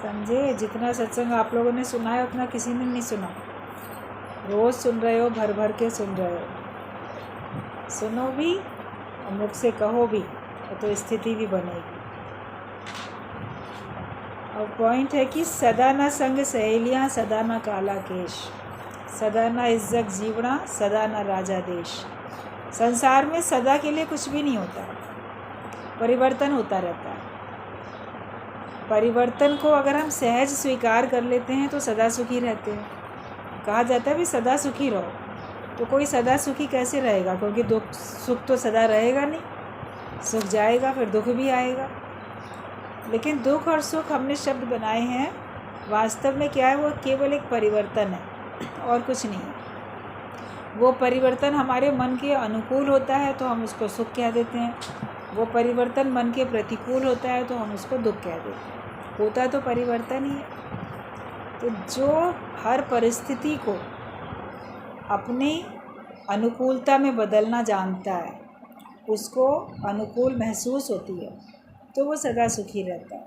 समझे? जितना सत्संग आप लोगों ने सुना है उतना किसी ने नहीं सुना। रोज़ सुन रहे हो, भर भर के सुन रहे हो। सुनो भी और मुख से कहो भी, तो स्थिति भी बनेगी। और पॉइंट है कि सदा न संग सहेलियाँ, सदा न काला केश, सदा न इज्जत जीवना, सदा न राजा देश। संसार में सदा के लिए कुछ भी नहीं होता, परिवर्तन होता रहता है। परिवर्तन को अगर हम सहज स्वीकार कर लेते हैं तो सदा सुखी रहते हैं। कहा जाता है भी सदा सुखी रहो, तो कोई सदा सुखी कैसे रहेगा? क्योंकि दुख सुख तो सदा रहेगा नहीं, सुख जाएगा, फिर दुख भी आएगा। लेकिन दुख और सुख हमने शब्द बनाए हैं, वास्तव में क्या है? वो केवल एक परिवर्तन है और कुछ नहीं है। वो परिवर्तन हमारे मन के अनुकूल होता है तो हम उसको सुख कह देते हैं, वो परिवर्तन मन के प्रतिकूल होता है तो हम उसको दुख कह देते हैं। होता तो परिवर्तन ही है। तो जो हर परिस्थिति को अपनी अनुकूलता में बदलना जानता है, उसको अनुकूल महसूस होती है, तो वो सदा सुखी रहता है।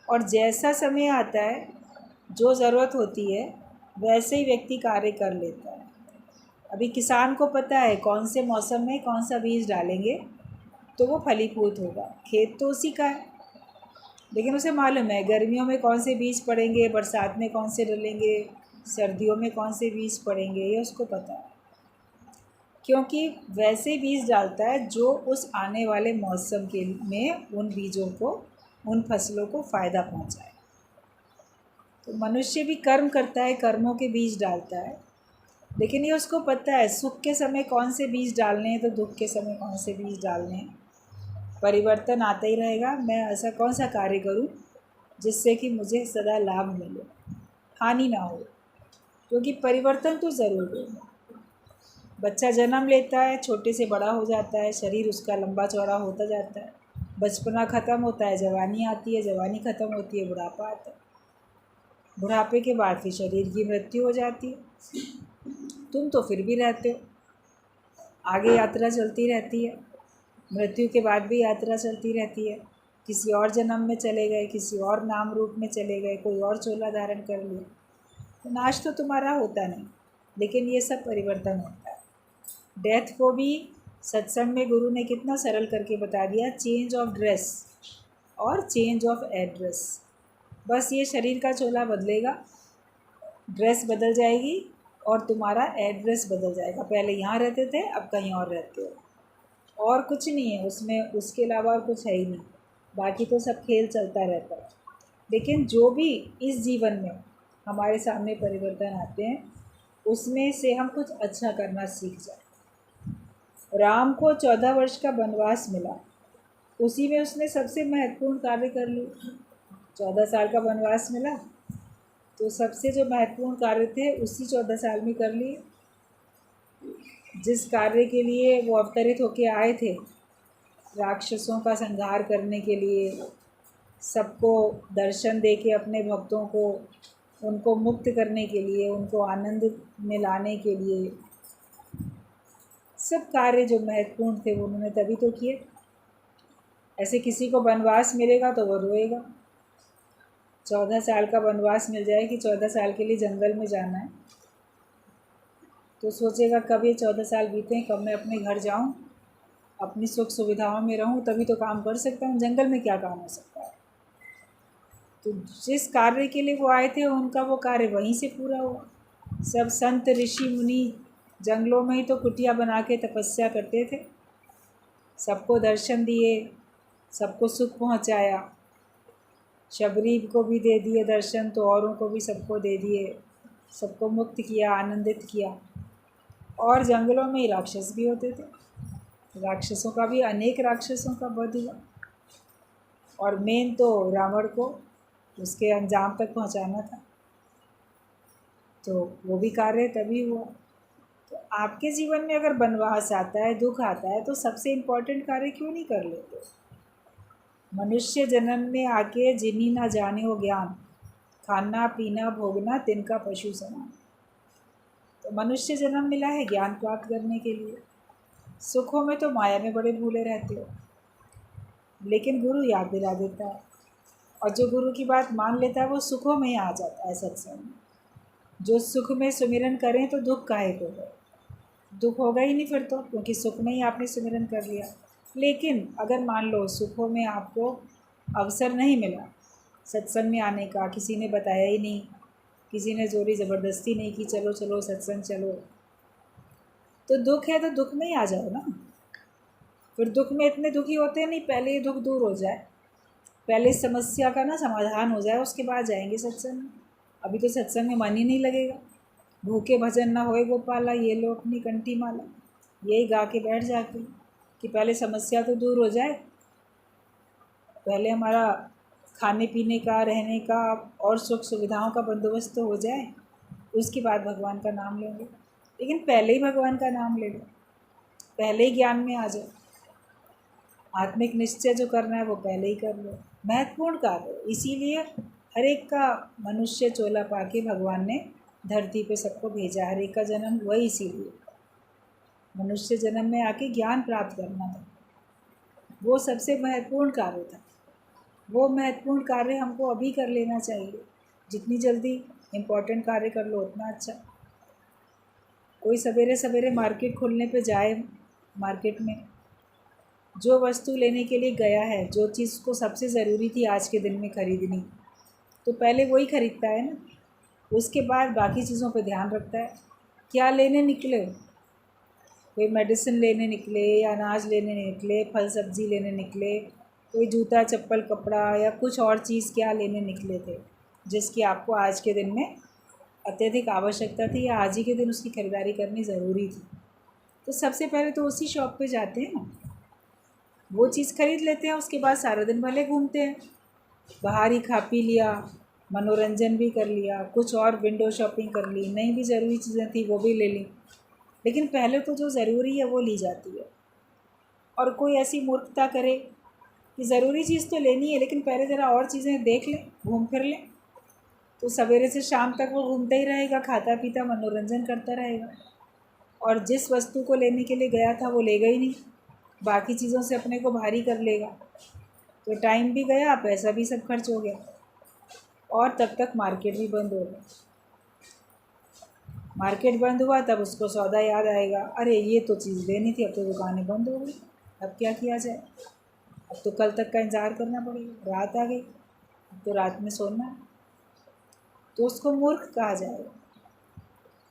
और जैसा समय आता है, जो ज़रूरत होती है, वैसे ही व्यक्ति कार्य कर लेता है। अभी किसान को पता है कौन से मौसम में कौन सा बीज डालेंगे तो वो फलीभूत होगा। खेत तो उसी का है, लेकिन उसे मालूम है गर्मियों में कौन से बीज पड़ेंगे, बरसात में कौन से डलेंगे, सर्दियों में कौन से बीज पड़ेंगे, ये उसको पता है। क्योंकि वैसे बीज डालता है जो उस आने वाले मौसम के में उन बीजों को, उन फसलों को फ़ायदा पहुंचाए। तो मनुष्य भी कर्म करता है, कर्मों के बीज डालता है, लेकिन ये उसको पता है सुख के समय कौन से बीज डालने हैं तो दुख के समय कौन से बीज डालने हैं। परिवर्तन आता ही रहेगा। मैं ऐसा कौन सा कार्य करूं जिससे कि मुझे सदा लाभ मिले, हानि ना हो, क्योंकि परिवर्तन तो ज़रूर है। बच्चा जन्म लेता है, छोटे से बड़ा हो जाता है, शरीर उसका लंबा चौड़ा होता जाता है, बचपना ख़त्म होता है, जवानी आती है, जवानी ख़त्म होती है, बुढ़ापा आता है, बुढ़ापे के बाद फिर शरीर की मृत्यु हो जाती है। तुम तो फिर भी रहते हो, आगे यात्रा चलती रहती है, मृत्यु के बाद भी यात्रा चलती रहती है। किसी और जन्म में चले गए, किसी और नाम रूप में चले गए, कोई और चोला धारण कर लिया, तो नाश तो तुम्हारा होता नहीं, लेकिन ये सब परिवर्तन होता है। डेथ को भी सत्संग में गुरु ने कितना सरल करके बता दिया, चेंज ऑफ ड्रेस और चेंज ऑफ एड्रेस। बस ये शरीर का चोला बदलेगा, ड्रेस बदल जाएगी और तुम्हारा एड्रेस बदल जाएगा। पहले यहाँ रहते थे, अब कहीं और रहते हो, और कुछ नहीं है उसमें, उसके अलावा और कुछ है ही नहीं। बाकी तो सब खेल चलता रहता है। लेकिन जो भी इस जीवन में हमारे सामने परिवर्तन आते हैं, उसमें से हम कुछ अच्छा करना सीख जाए। राम को 14 वर्ष का वनवास मिला, उसी में उसने सबसे महत्वपूर्ण कार्य कर लिया। 14 साल का वनवास मिला तो सबसे जो महत्वपूर्ण कार्य थे उसी 14 साल में कर लिए। जिस कार्य के लिए वो अवतरित होके आए थे, राक्षसों का संहार करने के लिए, सबको दर्शन दे के अपने भक्तों को, उनको मुक्त करने के लिए, उनको आनंद में लाने के लिए, सब कार्य जो महत्वपूर्ण थे वो उन्होंने तभी तो किए। ऐसे किसी को वनवास मिलेगा तो वो रोएगा। 14 साल का वनवास मिल जाए कि 14 साल के लिए जंगल में जाना है, तो सोचेगा कब ये 14 साल बीते, कब मैं अपने घर जाऊं, अपनी सुख सुविधाओं में रहूं, तभी तो काम कर सकता हूं। जंगल में क्या काम हो सकता है? तो जिस कार्य के लिए वो आए थे उनका वो कार्य वहीं से पूरा हुआ। सब संत ऋषि मुनि जंगलों में ही तो कुटिया बना के तपस्या करते थे, सबको दर्शन दिए, सबको सुख पहुंचाया, शबरी को भी दे दिए दर्शन तो औरों को भी सबको दे दिए, सबको मुक्त किया, आनंदित किया। और जंगलों में ही राक्षस भी होते थे, राक्षसों का भी, अनेक राक्षसों का वध हुआ। और मेन तो रावण को उसके अंजाम तक पहुंचाना था, तो वो भी कार्य तभी हुआ। तो आपके जीवन में अगर वनवास आता है, दुख आता है, तो सबसे इम्पोर्टेंट कार्य क्यों नहीं कर लेते? मनुष्य जन्म में आके जिन्हीं ना जाने हो ज्ञान, खाना पीना भोगना तिनका पशु समान। तो मनुष्य जन्म मिला है ज्ञान प्राप्त करने के लिए। सुखों में तो माया में बड़े भूले रहते हो, लेकिन गुरु याद दिला देता है और जो गुरु की बात मान लेता है वो सुखों में ही आ जाता है सत्संग में। जो सुख में सुमिरन करें तो दुख काहे को है, दुख होगा ही नहीं फिर तो, क्योंकि सुख में ही आपने सुमिरन कर लिया। लेकिन अगर मान लो सुखों में आपको अवसर नहीं मिला सत्संग में आने का, किसी ने बताया ही नहीं, किसी ने जोरी ज़बरदस्ती नहीं की चलो चलो सत्संग चलो, तो दुख है तो दुख में ही आ जाओ ना। फिर दुख में इतने दुखी होते हैं नहीं, पहले ये दुख दूर हो जाए, पहले इस समस्या का ना समाधान हो जाए, उसके बाद जाएंगे सत्संग में। अभी तो सत्संग में मन ही नहीं लगेगा। भूखे भजन ना होए गोपाला, ये लो अपनी कंठी माला, यही गा के बैठ जाते हैं कि पहले समस्या तो दूर हो जाए, पहले हमारा खाने पीने का, रहने का और सुख सुविधाओं का बंदोबस्त तो हो जाए, उसके बाद भगवान का नाम लेंगे। लेकिन पहले ही भगवान का नाम ले लो, पहले ही ज्ञान में आ जाओ। आत्मिक निश्चय जो करना है वो पहले ही कर लो, महत्वपूर्ण कार्य। इसीलिए हर एक का मनुष्य चोला पाके भगवान ने धरती पे सबको भेजा, हर एक का जन्म हुआ इसीलिए, मनुष्य जन्म में आके ज्ञान प्राप्त करना था, वो सबसे महत्वपूर्ण कार्य था। वो महत्वपूर्ण कार्य हमको अभी कर लेना चाहिए, जितनी जल्दी इम्पोर्टेंट कार्य कर लो उतना अच्छा। कोई सवेरे सवेरे मार्केट खोलने पे जाए, मार्केट में जो वस्तु लेने के लिए गया है, जो चीज़ को सबसे ज़रूरी थी आज के दिन में ख़रीदनी, तो पहले वही ख़रीदता है ना, उसके बाद बाकी चीज़ों पे ध्यान रखता है। क्या लेने निकले, कोई मेडिसिन लेने निकले या अनाज लेने निकले, फल सब्ज़ी लेने निकले, कोई जूता चप्पल कपड़ा या कुछ और चीज़ क्या लेने निकले थे जिसकी आपको आज के दिन में अत्यधिक आवश्यकता थी या आज ही के दिन उसकी खरीदारी करनी ज़रूरी थी, तो सबसे पहले तो उसी शॉप पे जाते हैं ना, वो चीज़ ख़रीद लेते हैं। उसके बाद सारा दिन भले घूमते हैं, बाहर ही खा पी लिया, मनोरंजन भी कर लिया, कुछ और विंडो शॉपिंग कर ली, नहीं भी ज़रूरी चीज़ें थी वो भी ले ली, लेकिन पहले तो जो ज़रूरी है वो ली जाती है। और कोई ऐसी मूर्खता करे कि ज़रूरी चीज़ तो लेनी है लेकिन पहले ज़रा और चीज़ें देख लें, घूम फिर लें, तो सवेरे से शाम तक वो घूमता ही रहेगा, खाता पीता मनोरंजन करता रहेगा, और जिस वस्तु को लेने के लिए गया था वो लेगा ही नहीं, बाकी चीज़ों से अपने को भारी कर लेगा, तो टाइम भी गया, पैसा भी सब खर्च हो गया, और तब तक मार्केट भी बंद हो गया। मार्केट बंद हुआ तब उसको सौदा याद आएगा, अरे ये तो चीज़ लेनी थी, अब तो दुकानें बंद हो गई, अब क्या किया जाए, अब तो कल तक का इंतज़ार करना पड़ेगा, रात आ गई, अब तो रात में सोना है, तो उसको मूर्ख कहा जाएगा।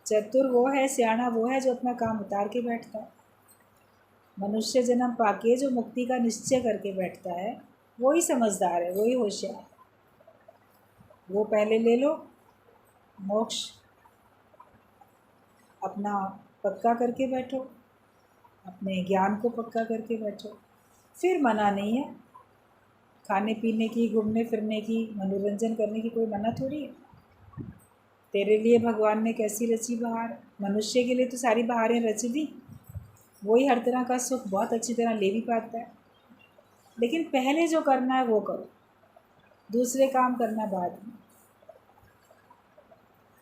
चतुर वो है, सियाना वो है जो अपना काम उतार के बैठता है। मनुष्य जन्म पाके जो मुक्ति का निश्चय करके बैठता है वही समझदार है, वही होशियार है। वो पहले ले लो, मोक्ष अपना पक्का करके बैठो, अपने ज्ञान को पक्का करके बैठो, फिर मना नहीं है, खाने पीने की, घूमने फिरने की, मनोरंजन करने की कोई मना थोड़ी है। तेरे लिए भगवान ने कैसी रची बहार, मनुष्य के लिए तो सारी बहारें रच दी, वही हर तरह का सुख बहुत अच्छी तरह ले भी पाता है, लेकिन पहले जो करना है वो करो, दूसरे काम करना बाद में।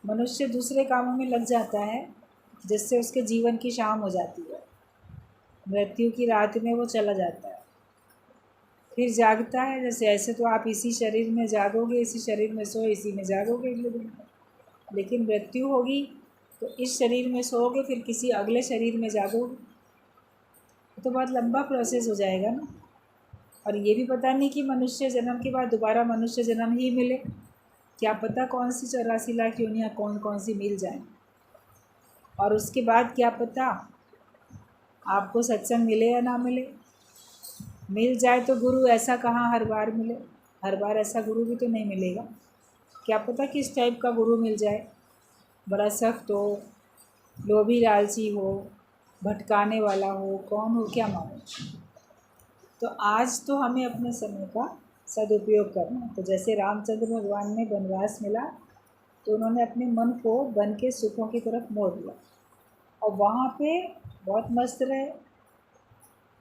मनुष्य दूसरे कामों में लग जाता है जिससे उसके जीवन की शाम हो जाती है, मृत्यु की रात में वो चला जाता है, फिर जागता है। जैसे ऐसे तो आप इसी शरीर में जागोगे, इसी शरीर में सो, इसी में जागोगे अगले दिन, लेकिन मृत्यु होगी तो इस शरीर में सोओगे, फिर किसी अगले शरीर में जागोगे, तो बहुत लंबा प्रोसेस हो जाएगा ना। और ये भी पता नहीं कि मनुष्य जन्म के बाद दोबारा मनुष्य जन्म ही मिले, क्या पता कौन सी 84 लाख योनियाँ कौन कौन सी मिल जाएं, और उसके बाद क्या पता आपको सत्संग मिले या ना मिले। मिल जाए तो गुरु ऐसा कहाँ हर बार मिले, हर बार ऐसा गुरु भी तो नहीं मिलेगा, क्या पता किस टाइप का गुरु मिल जाए, बड़ा सख्त हो, लोभी लालची हो, भटकाने वाला हो, कौन हो क्या मालूम। तो आज तो हमें अपने समय का सदुपयोग करना है। तो जैसे रामचंद्र भगवान ने वनवास मिला तो उन्होंने अपने मन को वन के सुखों की तरफ मोड़ दिया, और वहाँ पे बहुत मस्त रहे,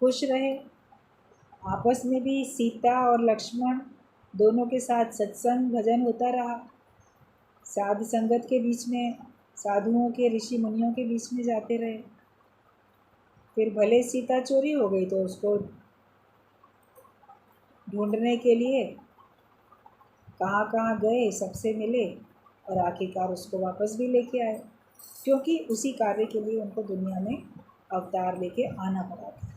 खुश रहे, आपस में भी सीता और लक्ष्मण दोनों के साथ सत्संग भजन होता रहा, साध संगत के बीच में, साधुओं के, ऋषि मुनियों के बीच में जाते रहे। फिर भले सीता चोरी हो गई तो उसको ढूंढने के लिए कहाँ कहाँ गए, सबसे मिले और आखिरकार उसको वापस भी लेके आए, क्योंकि उसी कार्य के लिए उनको दुनिया में अवतार लेके आना पड़ा था।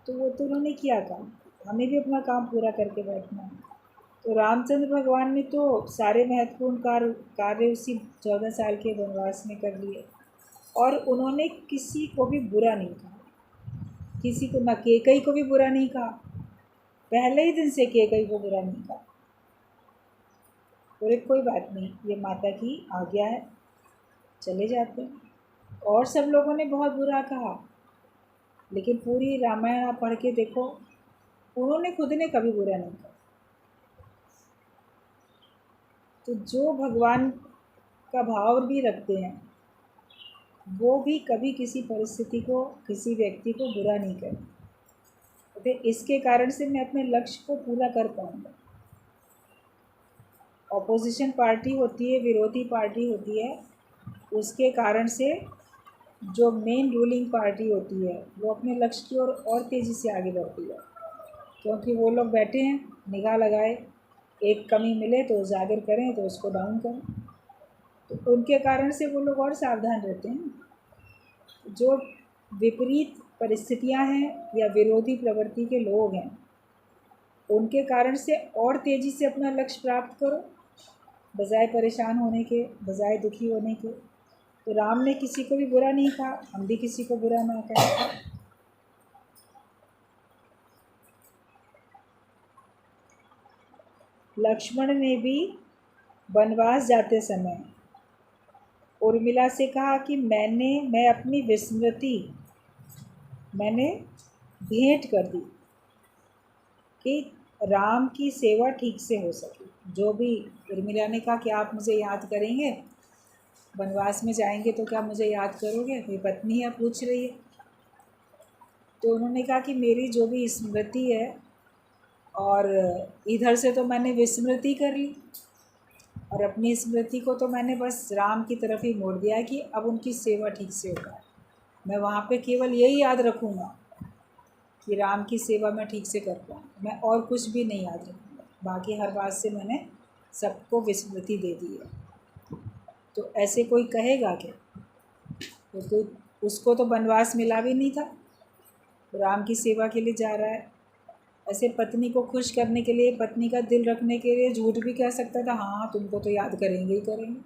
तो वो तो उन्होंने किया काम, हमें भी अपना काम पूरा करके बैठना है। तो रामचंद्र भगवान ने तो सारे महत्वपूर्ण कार्य उसी 14 साल के वनवास में कर लिए, और उन्होंने किसी को भी बुरा नहीं कहा, किसी को ना कैकेयी को भी बुरा नहीं कहा, पहले ही दिन से कैकेयी को बुरा नहीं कहा। बोले कोई बात नहीं, ये माता की आज्ञा है, चले जाते हैं। और सब लोगों ने बहुत बुरा कहा, लेकिन पूरी रामायण आप पढ़ के देखो, उन्होंने खुद ने कभी बुरा नहीं कहा। तो जो भगवान का भाव भी रखते हैं, वो भी कभी किसी परिस्थिति को, किसी व्यक्ति को बुरा नहीं करते। तो इसके कारण से मैं अपने लक्ष्य को पूरा कर पाऊँगा। ऑपोजिशन पार्टी होती है, विरोधी पार्टी होती है, उसके कारण से जो मेन रूलिंग पार्टी होती है वो अपने लक्ष्य की ओर और तेज़ी से आगे बढ़ती है, क्योंकि वो लोग बैठे हैं निगाह लगाए, एक कमी मिले तो उजागर करें, तो उसको डाउन करें। तो उनके कारण से वो लोग और सावधान रहते हैं। जो विपरीत परिस्थितियां हैं या विरोधी प्रवृत्ति के लोग हैं, उनके कारण से और तेज़ी से अपना लक्ष्य प्राप्त करो, बजाय परेशान होने के, बजाय दुखी होने के। तो राम ने किसी को भी बुरा नहीं कहा, हम भी किसी को बुरा ना कहें। लक्ष्मण ने भी वनवास जाते समय उर्मिला से कहा कि मैं अपनी विस्मृति मैंने भेंट कर दी कि राम की सेवा ठीक से हो सके। जो भी उर्मिला ने कहा कि आप मुझे याद करेंगे, वनवास में जाएंगे तो क्या मुझे याद करोगे, मेरी पत्नी है पूछ रही है। तो उन्होंने कहा कि मेरी जो भी स्मृति है, और इधर से तो मैंने विस्मृति कर ली, और अपनी स्मृति को तो मैंने बस राम की तरफ ही मोड़ दिया है कि अब उनकी सेवा ठीक से होगा। मैं वहाँ पे केवल यही याद रखूँगा कि राम की सेवा मैं ठीक से कर पाऊँ, मैं और कुछ भी नहीं याद रखूँगा। बाकी हर बात से मैंने सबको विस्मृति दे दी है। तो ऐसे कोई कहेगा क्या? तो कोई, उसको तो वनवास मिला भी नहीं था, राम की सेवा के लिए जा रहा है। ऐसे पत्नी को खुश करने के लिए, पत्नी का दिल रखने के लिए झूठ भी कह सकता था, हाँ तुमको तो याद करेंगे ही करेंगे।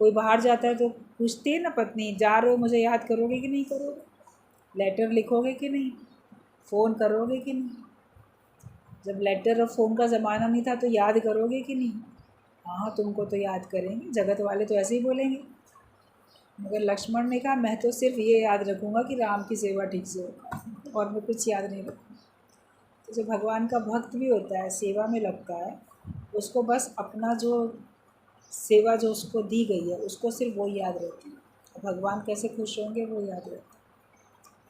कोई बाहर जाता है तो पूछती है ना पत्नी, जा रहे हो, मुझे याद करोगे कि नहीं करोगे, लेटर लिखोगे कि नहीं, फ़ोन करोगे कि नहीं। जब लेटर और फ़ोन का ज़माना नहीं था तो याद करोगे कि नहीं, हाँ तुमको तो याद करेंगे, जगत वाले तो ऐसे ही बोलेंगे। मगर लक्ष्मण ने कहा मैं तो सिर्फ ये याद रखूँगा कि राम की सेवा ठीक से हो, और मैं कुछ याद नहीं रखूँगा। तो जो भगवान का भक्त भी होता है, सेवा में लगता है, उसको बस अपना जो सेवा जो उसको दी गई है उसको सिर्फ वो याद रहती है। भगवान कैसे खुश होंगे वो याद रहता है।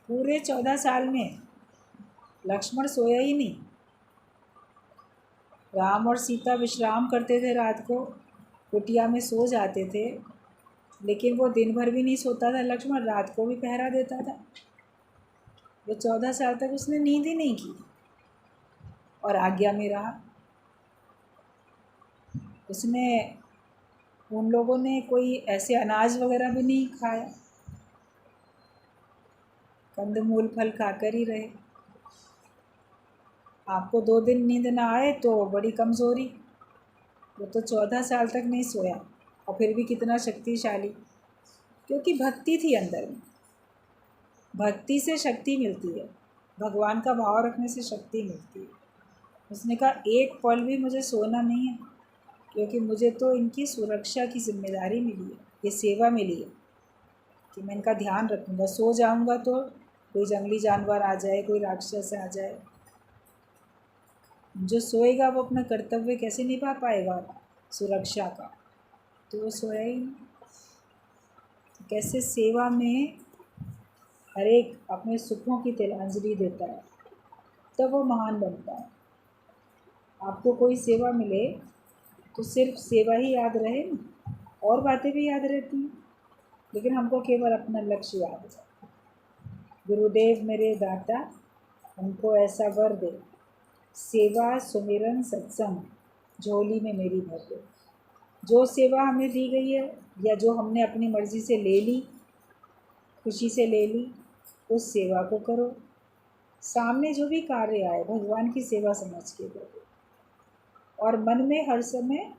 पूरे 14 साल में लक्ष्मण सोया ही नहीं। राम और सीता विश्राम करते थे, रात को कुटिया में सो जाते थे, लेकिन वो दिन भर भी नहीं सोता था लक्ष्मण, रात को भी पहरा देता था। वो 14 साल तक उसने नींद ही नहीं की और आज्ञा में रहा। उसने, उन लोगों ने कोई ऐसे अनाज वगैरह भी नहीं खाया, कंदमूल फल खाकर ही रहे। आपको 2 दिन नींद ना आए तो बड़ी कमज़ोरी। वो तो 14 साल तक नहीं सोया, और फिर भी कितना शक्तिशाली, क्योंकि भक्ति थी अंदर में। भक्ति से शक्ति मिलती है, भगवान का भाव रखने से शक्ति मिलती है। उसने कहा एक पल भी मुझे सोना नहीं है, क्योंकि मुझे तो इनकी सुरक्षा की जिम्मेदारी मिली है, ये सेवा मिली है कि मैं इनका ध्यान रखूँगा। सो जाऊँगा तो कोई जंगली जानवर आ जाए, कोई राक्षस आ जाए। जो सोएगा वो अपना कर्तव्य कैसे निभा पाएगा सुरक्षा का, तो वो सोया ही नहीं। कैसे सेवा में हर एक अपने सुखों की तिलांजलि देता है, तब वो महान बनता है। आपको कोई सेवा मिले तो सिर्फ सेवा ही याद रहे ना, और बातें भी याद रहती हैं, लेकिन हमको केवल अपना लक्ष्य याद है। गुरुदेव मेरे दाता हमको ऐसा वर दे, सेवा सुमिरन सत्संग झोली में मेरी भर दो। जो सेवा हमें दी गई है या जो हमने अपनी मर्ज़ी से ले ली, खुशी से ले ली, उस सेवा को करो। सामने जो भी कार्य आए भगवान की सेवा समझ के करो, और मन में हर समय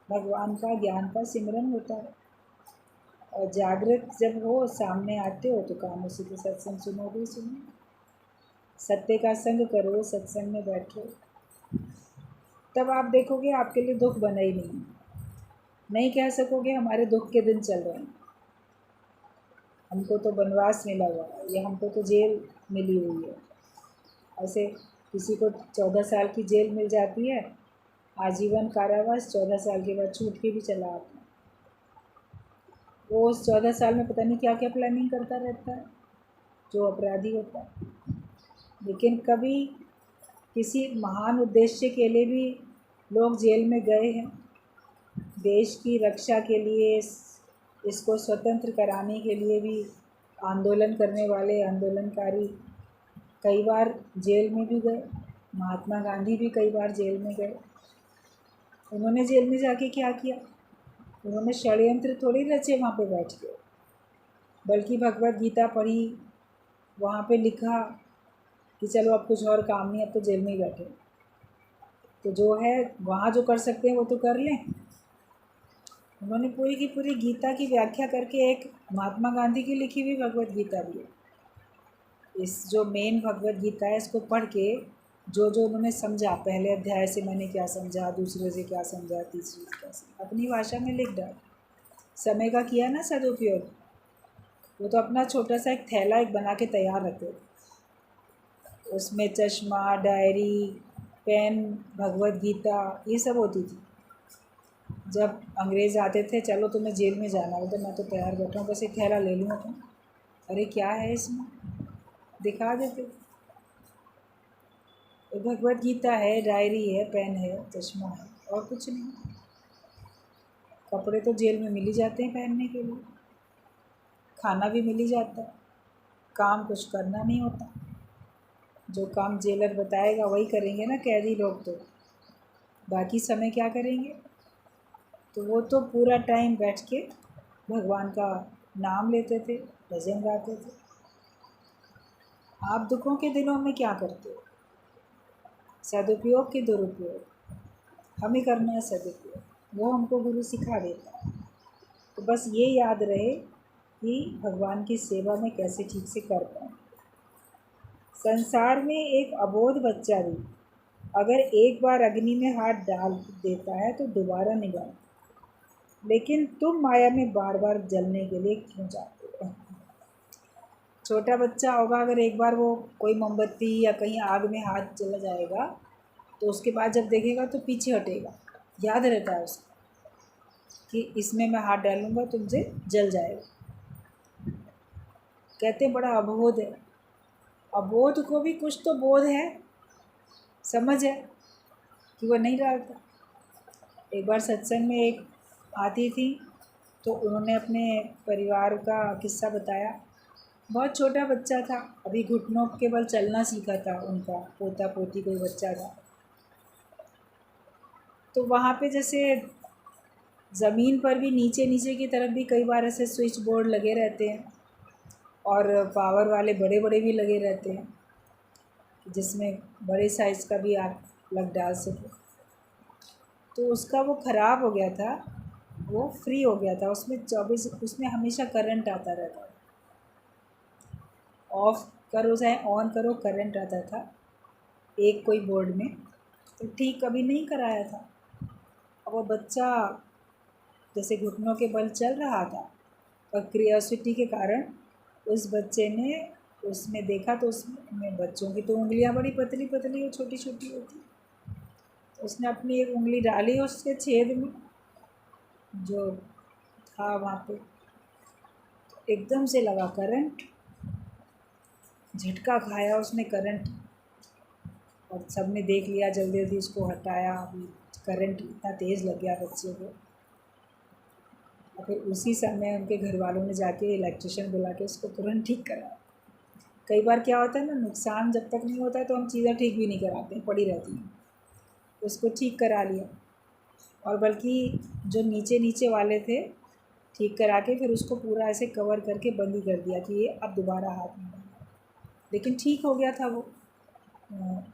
भगवान का, ज्ञान का सिमरन होता है। और जागृत जब हो, सामने आते हो तो कानों से तो सत्संग सुनोगे ही सुनो। सत्य का संग करो, सत्संग में बैठो, तब आप देखोगे आपके लिए दुख बना ही नहीं कह सकोगे हमारे दुख के दिन चल रहे हैं, हमको तो वनवास मिला हुआ है, या हमको तो जेल मिली हुई है। ऐसे किसी को 14 साल की जेल मिल जाती है, आजीवन कारावास, 14 साल के बाद छूट के भी चला आता है। वो उस 14 साल में पता नहीं क्या क्या प्लानिंग करता रहता है, जो अपराधी होता है। लेकिन कभी किसी महान उद्देश्य के लिए भी लोग जेल में गए हैं, देश की रक्षा के लिए, इसको स्वतंत्र कराने के लिए भी आंदोलन करने वाले आंदोलनकारी कई बार जेल में भी गए। महात्मा गांधी भी कई बार जेल में गए। उन्होंने जेल में जाके क्या किया? उन्होंने षड्यंत्र थोड़ी रचे वहाँ पे बैठ के, बल्कि भगवत गीता पढ़ी, वहाँ पे लिखा कि चलो अब कुछ और काम नहीं, अब तो जेल में ही बैठे, तो जो है वहाँ जो कर सकते हैं वो तो कर लें। उन्होंने पूरी की पूरी गीता की व्याख्या करके एक महात्मा गांधी की लिखी हुई भगवत गीता भी है। इस जो मेन भगवत गीता है, इसको पढ़ के जो जो उन्होंने समझा, पहले अध्याय से मैंने क्या समझा, दूसरे से क्या समझा, तीसरे से क्या समझा, अपनी भाषा में लिख डाल। समय का किया ना सदुपयोग। वो तो अपना छोटा सा एक थैला एक बना के तैयार रखते, उसमें चश्मा, डायरी, पेन, भगवत गीता, ये सब होती थी। जब अंग्रेज़ आते थे, चलो तुम्हें जेल में जाना हो तो मैं तो तैयार बैठा हूँ, बस एक थैला ले लूँगा तुम, अरे क्या है इसमें, दिखा देते। तो भगवत गीता है, डायरी है, पेन है, चश्मा है, और कुछ नहीं। कपड़े तो जेल में मिल ही जाते हैं पहनने के लिए, खाना भी मिल ही जाता है, काम कुछ करना नहीं होता। जो काम जेलर बताएगा वही करेंगे ना कैदी लोग, तो बाकी समय क्या करेंगे? तो वो तो पूरा टाइम बैठ के भगवान का नाम लेते थे, भजन गाते थे। आप दुखों के दिनों में क्या करते हो? सदुपयोग कि दुरुपयोग? हमें करना है सदुपयोग, वो हमको गुरु सिखा देता है। तो बस ये याद रहे कि भगवान की सेवा में कैसे ठीक से कर पाएँ। संसार में एक अबोध बच्चा भी अगर एक बार अग्नि में हाथ डाल देता है तो दोबारा नहीं डालता, लेकिन तुम माया में बार बार जलने के लिए क्यों जाते हो? छोटा बच्चा होगा, अगर एक बार वो कोई मोमबत्ती या कहीं आग में हाथ चला जाएगा तो उसके बाद जब देखेगा तो पीछे हटेगा, याद रहता है उसको कि इसमें मैं हाथ डालूँगा तुमसे जल जाएगा। कहते हैं बड़ा अबोध है। अबोध को भी कुछ तो बोध है, समझ है कि वो नहीं डालता। एक बार सत्संग में एक आती थी, तो उन्होंने अपने परिवार का किस्सा बताया। बहुत छोटा बच्चा था, अभी घुटनों के बल चलना सीखा था, उनका पोता पोती कोई बच्चा था। तो वहाँ पे जैसे ज़मीन पर भी नीचे नीचे की तरफ भी कई बार ऐसे स्विच बोर्ड लगे रहते हैं, और पावर वाले बड़े बड़े भी लगे रहते हैं, जिसमें बड़े साइज़ का भी आप प्लग डाल सको। तो उसका वो ख़राब हो गया था, वो फ्री हो गया था, उसमें हमेशा करंट आता रहता था, ऑफ़ करो चाहे ऑन करो करंट आता था एक कोई बोर्ड में। तो ठीक कभी नहीं कराया था। अब वो बच्चा जैसे घुटनों के बल चल रहा था, और क्रियोसिटी के कारण उस बच्चे ने उसमें देखा, तो उसमें बच्चों की तो उंगलियां बड़ी पतली पतली और छोटी छोटी होती, तो उसने अपनी एक उंगली डाली उसके छेद में जो था वहाँ पे, तो एकदम से लगा करंट, झटका खाया उसने करंट, और सबने देख लिया, जल्दी जल्दी उसको हटाया। अभी करंट इतना तेज़ लग गया बच्चे को, और फिर उसी समय उनके घर वालों ने जाके इलेक्ट्रिशियन बुला के उसको तुरंत ठीक करा। कई बार क्या होता है ना, नुकसान जब तक नहीं होता है तो हम चीज़ें ठीक भी नहीं कराते हैं, पड़ी रहती हैं। उसको ठीक करा लिया, और बल्कि जो नीचे नीचे वाले थे ठीक करा के फिर उसको पूरा ऐसे कवर करके बंद ही कर दिया कि ये अब दोबारा हाथ नहीं लगाना। लेकिन ठीक हो गया था वो।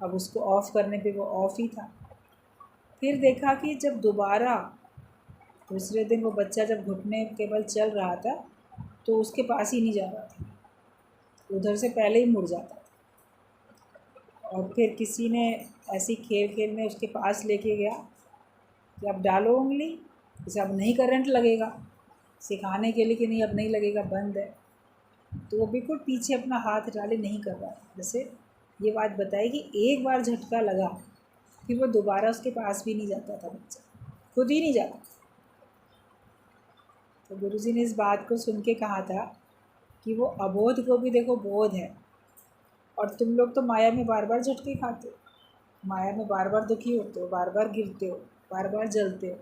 अब उसको ऑफ़ करने पे वो ऑफ़ ही था। फिर देखा कि जब दोबारा दूसरे दिन वो बच्चा जब घुटने केवल चल रहा था तो उसके पास ही नहीं जा रहा था, उधर से पहले ही मुड़ जाता था। और फिर किसी ने ऐसी खेल खेल में उसके पास लेके गया कि अब डालो उंगली, इसे अब नहीं करंट लगेगा, सिखाने के लिए कि नहीं अब नहीं लगेगा, बंद है। तो वो बिल्कुल पीछे अपना हाथ डाले नहीं कर रहा था। जैसे ये बात बताई कि एक बार झटका लगा फिर वो दोबारा उसके पास भी नहीं जाता था बच्चा, खुद ही नहीं जाता। तो गुरुजी ने इस बात को सुन के कहा था कि वो अबोध को भी देखो बोध है, और तुम लोग तो माया में बार बार झटके खाते हो, माया में बार बार दुखी होते हो, बार बार गिरते हो, बार बार जलते हो,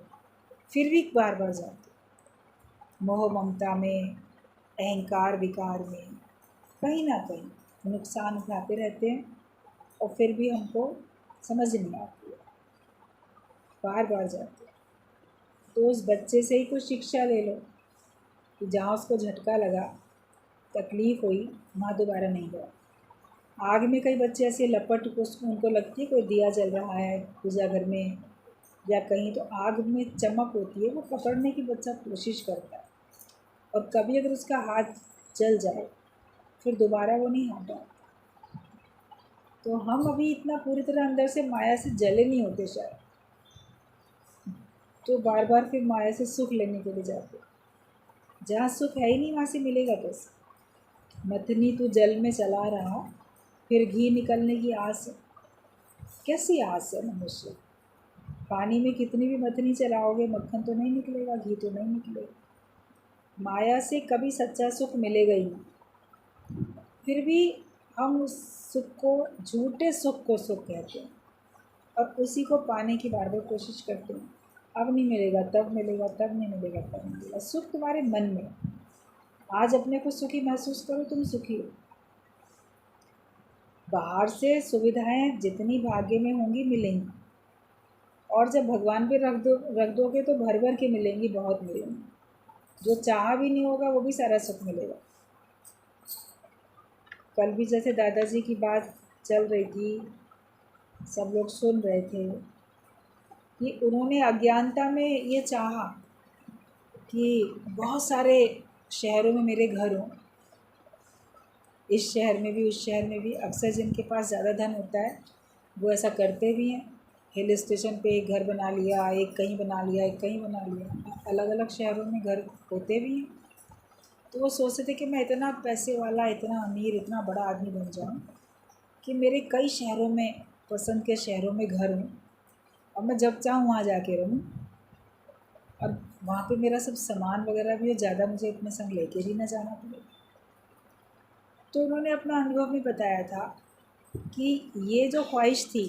फिर भी बार बार जाते हो। मोह ममता में, अहंकार विकार में कहीं ना कहीं नुकसान उठाते रहते हैं और फिर भी हमको समझ नहीं आती है, बार बार जाते हैं। तो उस बच्चे से ही कुछ शिक्षा ले लो कि जहाँ उसको झटका लगा, तकलीफ़ हुई, वहाँ दोबारा नहीं गया। आग में कई बच्चे ऐसे लपट को उनको लगती है कोई दिया जल रहा है पूजा घर में या कहीं, तो आग में चमक होती है, वो पकड़ने की बच्चा कोशिश करता है, और कभी अगर उसका हाथ जल जाए फिर दोबारा वो नहीं हटा। तो हम अभी इतना पूरी तरह अंदर से माया से जले नहीं होते शायद, तो बार बार फिर माया से सुख लेने के लिए जाते। जहाँ सुख है ही नहीं वहाँ से मिलेगा कैसे। मथनी तू जल में चला रहा, फिर घी निकलने की आस है। कैसी आस है मनुष्य, पानी में कितनी भी मथनी चलाओगे मक्खन तो नहीं निकलेगा, घी तो नहीं निकलेगा। माया से कभी सच्चा सुख मिलेगा ही नहीं। फिर भी हम उस सुख को, झूठे सुख को सुख कहते हैं, और उसी को पाने की बार बार कोशिश करते हैं। अब नहीं मिलेगा तब मिलेगा, तब नहीं मिलेगा तब मिलेगा। सुख तुम्हारे मन में। आज अपने को सुखी महसूस करो, तुम सुखी हो। बाहर से सुविधाएं जितनी भाग्य में होंगी मिलेंगी, और जब भगवान पे रख दोगे तो भर भर के मिलेंगी, बहुत मिलेंगी। जो चाहा भी नहीं होगा वो भी सारा सुख मिलेगा। कल भी जैसे दादाजी की बात चल रही थी, सब लोग सुन रहे थे कि उन्होंने अज्ञानता में ये चाहा कि बहुत सारे शहरों में मेरे घर हों, इस शहर में भी उस शहर में भी। अक्सर जिनके पास ज़्यादा धन होता है वो ऐसा करते भी हैं। हिल स्टेशन पे एक घर बना लिया, एक कहीं बना लिया, एक कहीं बना लिया, अलग अलग शहरों में घर होते भी हैं। तो वो सोचते थे कि मैं इतना पैसे वाला, इतना अमीर, इतना बड़ा आदमी बन जाऊँ कि मेरे कई शहरों में, पसंद के शहरों में घर हों, और मैं जब चाहूँ वहाँ जाके रहूँ, और वहाँ पे मेरा सब सामान वगैरह भी हो, ज़्यादा मुझे अपने संग लेके भी ना जाना पड़े। तो उन्होंने अपना अनुभव भी बताया था कि ये जो ख्वाहिश थी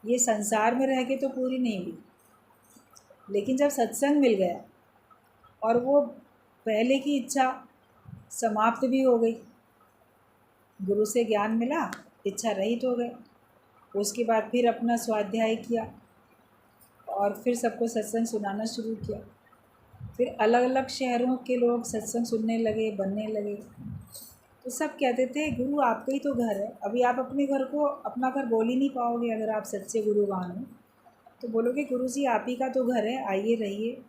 ये संसार में रह के तो पूरी नहीं हुई, लेकिन जब सत्संग मिल गया और वो पहले की इच्छा समाप्त भी हो गई, गुरु से ज्ञान मिला, इच्छा रहित हो गए। उसके बाद फिर अपना स्वाध्याय किया और फिर सबको सत्संग सुनाना शुरू किया। फिर अलग अलग शहरों के लोग सत्संग सुनने लगे, बनने लगे। तो सब कहते थे गुरु आपका ही तो घर है, अभी आप अपने घर को अपना घर बोल ही नहीं पाओगे। अगर आप सच्चे गुरुवान हो तो बोलोगे गुरु जी आप ही का तो घर है, आइए रहिए।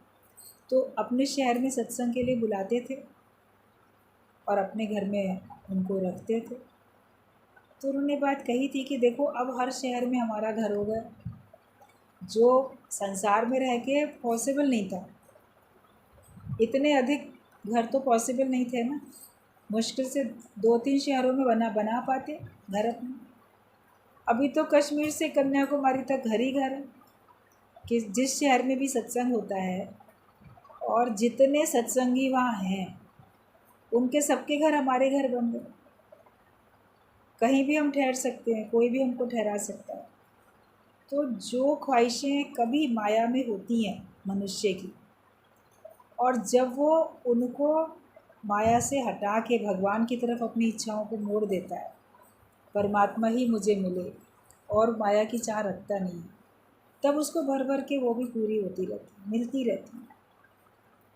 तो अपने शहर में सत्संग के लिए बुलाते थे और अपने घर में उनको रखते थे। तो उन्होंने बात कही थी कि देखो अब हर शहर में हमारा घर हो गया, जो संसार में रह के पॉसिबल नहीं था। इतने अधिक घर तो पॉसिबल नहीं थे ना, मुश्किल से 2-3 शहरों में बना पाते घर अपने। अभी तो कश्मीर से कन्याकुमारी तक घर ही घर है कि जिस शहर में भी सत्संग होता है और जितने सत्संगी वहाँ हैं उनके सबके घर हमारे घर बन गए। कहीं भी हम ठहर सकते हैं, कोई भी हमको ठहरा सकता है। तो जो ख्वाहिशें कभी माया में होती हैं मनुष्य की, और जब वो उनको माया से हटा के भगवान की तरफ अपनी इच्छाओं को मोड़ देता है, परमात्मा ही मुझे मिले, और माया की चाह रखता नहीं, तब उसको भर भर के वो भी पूरी होती रहती, मिलती रहती है।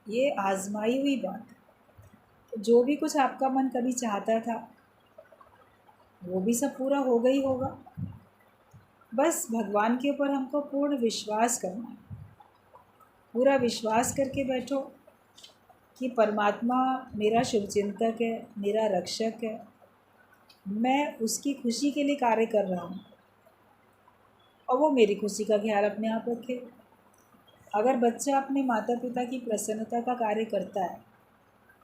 ये आजमाई हुई बात है। तो जो भी कुछ आपका मन कभी चाहता था वो भी सब पूरा हो गई होगा। बस भगवान के ऊपर हमको पूर्ण विश्वास करना है। पूरा विश्वास करके बैठो कि परमात्मा मेरा शुभचिंतक है, मेरा रक्षक है, मैं उसकी खुशी के लिए कार्य कर रहा हूँ और वो मेरी खुशी का ख्याल अपने आप रखे। अगर बच्चा अपने माता पिता की प्रसन्नता का कार्य करता है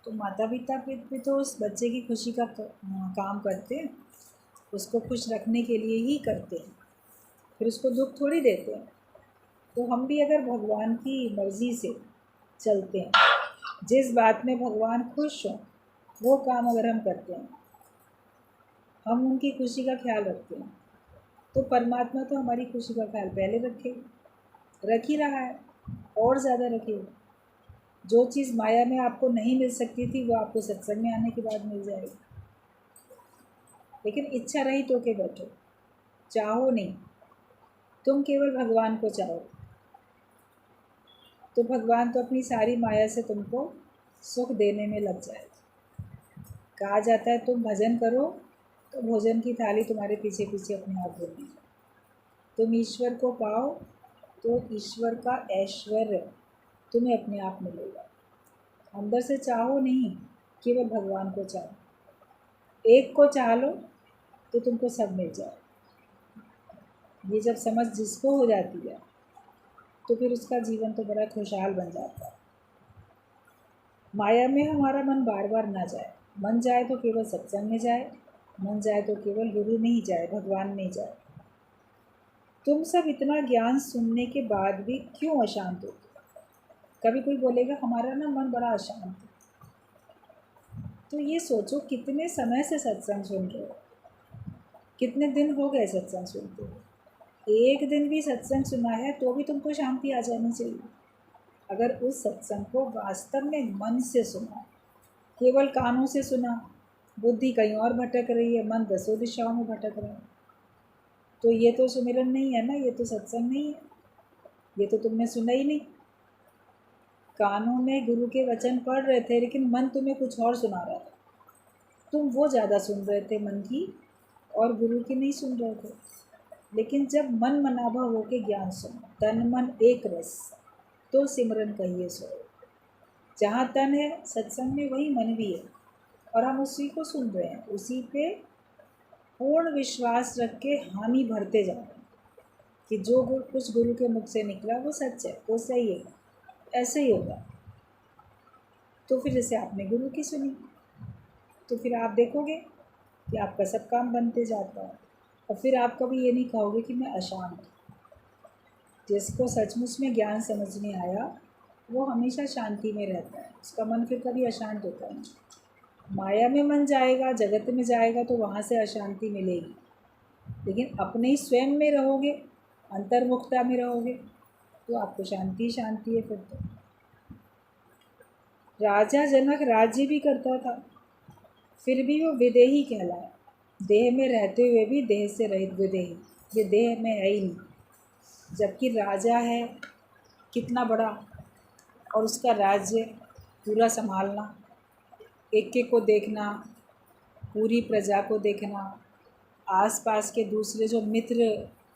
तो माता पिता भी तो उस बच्चे की खुशी का काम करते हैं, उसको खुश रखने के लिए ही करते हैं, फिर उसको दुख थोड़ी देते हैं। तो हम भी अगर भगवान की मर्ज़ी से चलते हैं, जिस बात में भगवान खुश हों वो काम अगर हम करते हैं, हम उनकी खुशी का ख्याल रखते हैं, तो परमात्मा तो हमारी खुशी का ख्याल पहले रख ही रहा है और ज़्यादा रखेगा। जो चीज़ माया में आपको नहीं मिल सकती थी वो आपको सत्संग में आने के बाद मिल जाएगी। लेकिन इच्छा रहित होके बैठो, चाहो नहीं, तुम केवल भगवान को चाहो तो भगवान तो अपनी सारी माया से तुमको सुख देने में लग जाएगा। कहा जाता है तुम भजन करो तो भोजन की थाली तुम्हारे पीछे पीछे अपने आप होगी। तुम ईश्वर को पाओ तो ईश्वर का ऐश्वर्य तुम्हें अपने आप मिलेगा। अंदर से चाहो नहीं, केवल भगवान को चाहो। एक को चाह लो तो तुमको सब मिल जाए। ये जब समझ जिसको हो जाती है तो फिर उसका जीवन तो बड़ा खुशहाल बन जाता है। माया में हमारा मन बार बार ना जाए। मन जाए तो केवल सत्संग में जाए, मन जाए तो केवल गुरु में ही जाए, भगवान में ही जाए। तुम सब इतना ज्ञान सुनने के बाद भी क्यों अशांत होते? कभी कोई बोलेगा हमारा ना मन बड़ा अशांत है, तो ये सोचो कितने समय से सत्संग सुन रहे हो, कितने दिन हो गए सत्संग सुनते हो। एक दिन भी सत्संग सुना है तो भी तुमको शांति आ जानी चाहिए। अगर उस सत्संग को वास्तव में मन से सुना, केवल कानों से सुना, बुद्धि कहीं और भटक रही है, मन दसों दिशाओं में भटक रहा है, तो ये तो सुमिरन नहीं है ना, ये तो सत्संग नहीं है, ये तो तुमने सुना ही नहीं। कानों में गुरु के वचन पढ़ रहे थे लेकिन मन तुम्हें कुछ और सुना रहा था। तुम वो ज़्यादा सुन रहे थे मन की और गुरु की नहीं सुन रहे थे। लेकिन जब मन मनाभव होके ज्ञान सुनो, तन मन एक रस, तो सिमरन कहिए सो। जहाँ तन है सत्संग में वही मन भी है और हम उसी को सुन रहे हैं, उसी पे पूर्ण विश्वास रख के हामी भरते जा रहे हैं कि जो कुछ गुरु के मुख से निकला वो सच है, वो सही है, ऐसे ही होगा। तो फिर जैसे आपने गुरु की सुनी तो फिर आप देखोगे कि आपका सब काम बनते जाता है और फिर आप कभी ये नहीं कहोगे कि मैं अशांत हूँ। जिसको सचमुच में ज्ञान समझ में आया वो हमेशा शांति में रहता है, उसका मन फिर कभी अशांत होता नहीं। माया में मन जाएगा, जगत में जाएगा तो वहाँ से अशांति मिलेगी, लेकिन अपने ही स्वयं में रहोगे, अंतर्मुखता में रहोगे तो आपको शांति शांति है। फिर तो राजा जनक राज्य भी करता था, फिर भी वो विदेही कहलाया। देह में रहते हुए भी देह से रहित विदेही, ये देह में है ही नहीं। जबकि राजा है कितना बड़ा और उसका राज्य पूरा संभालना, एक एक को देखना, पूरी प्रजा को देखना, आसपास के दूसरे जो मित्र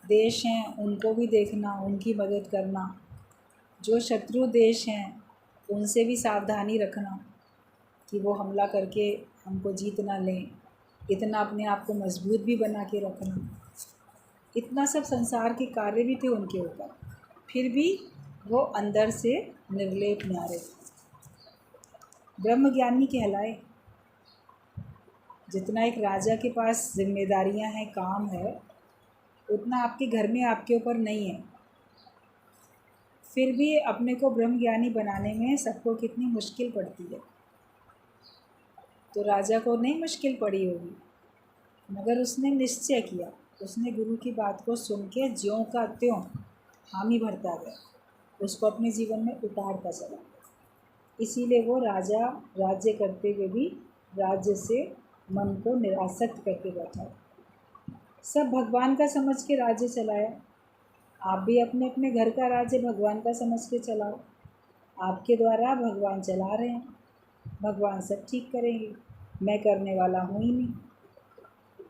देश हैं उनको भी देखना, उनकी मदद करना, जो शत्रु देश हैं उनसे भी सावधानी रखना कि वो हमला करके हमको जीत ना लें, इतना अपने आप को मजबूत भी बना के रखना। इतना सब संसार के कार्य भी थे उनके ऊपर, फिर भी वो अंदर से निर्लेप न्यारे ब्रह्मज्ञानी कहलाए। जितना एक राजा के पास जिम्मेदारियां हैं, काम है, उतना आपके घर में आपके ऊपर नहीं है। फिर भी अपने को ब्रह्मज्ञानी बनाने में सबको कितनी मुश्किल पड़ती है। तो राजा को नहीं मुश्किल पड़ी होगी, मगर उसने निश्चय किया, उसने गुरु की बात को सुन के ज्यों का त्यों हामी भरता गया, उसको अपने जीवन में उतारता चला। इसीलिए वो राजा राज्य करते हुए भी राज्य से मन को निरासक्त करके बैठा। सब भगवान का समझ के राज्य चलाया, आप भी अपने अपने घर का राज्य भगवान का समझ के चलाओ। आपके द्वारा भगवान चला रहे हैं, भगवान सब ठीक करेंगे, मैं करने वाला हूँ ही नहीं।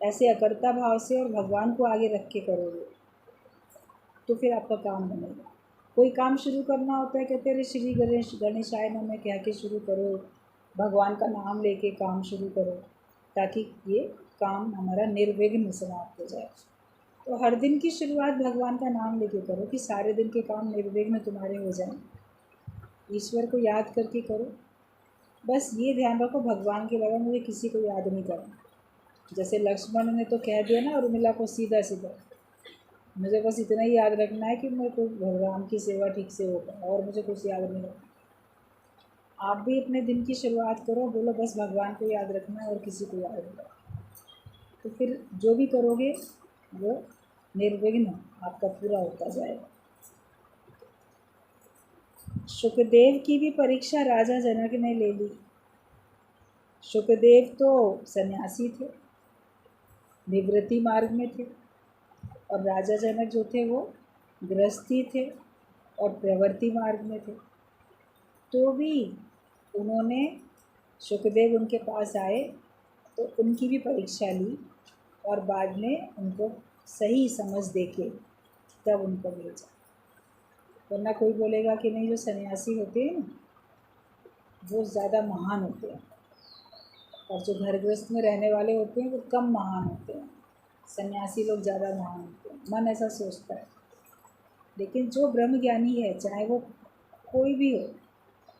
ऐसे अकर्ता भाव से और भगवान को आगे रख के करोगे तो फिर आपका काम बनेगा। कोई काम शुरू करना होता है, कहते हैं श्री गणेशाय नमः कह के शुरू करो, भगवान का नाम लेके काम शुरू करो, ताकि ये काम हमारा निर्विघ्न समाप्त हो जाए। तो हर दिन की शुरुआत भगवान का नाम लेके करो कि सारे दिन के काम निर्विघ्न तुम्हारे हो जाएं। ईश्वर को याद करके करो। बस ये ध्यान रखो, भगवान के अलावा मुझे किसी को याद नहीं करना। जैसे लक्ष्मण ने तो कह दिया ना उर्मिला को सीधा सीधा, मुझे बस इतना ही याद रखना है कि मेरे को भगवान की सेवा ठीक से हो पाए, और मुझे कुछ याद नहीं रखना। आप भी अपने दिन की शुरुआत करो, बोलो बस भगवान को याद रखना है और किसी को याद नहीं रखना। तो फिर जो भी करोगे वो निर्विघ्न आपका पूरा होता जाएगा। शुकदेव की भी परीक्षा राजा जनक ने ले ली। शुकदेव तो सन्यासी थे, निवृत्ति मार्ग में थे, और राजा जनक जो थे वो गृहस्थी थे और प्रवृत्ति मार्ग में थे। तो भी उन्होंने, शुकदेव उनके पास आए तो उनकी भी परीक्षा ली और बाद में उनको सही समझ देके तब उनको भेजा। वरना कोई बोलेगा कि नहीं, जो सन्यासी होते हैं वो ज़्यादा महान होते हैं, और जो घर गृहस्थ में रहने वाले होते हैं वो कम महान होते हैं। सन्यासी लोग ज़्यादा महान होते हैं, मन ऐसा सोचता है। लेकिन जो ब्रह्म ज्ञानी है, चाहे वो कोई भी हो,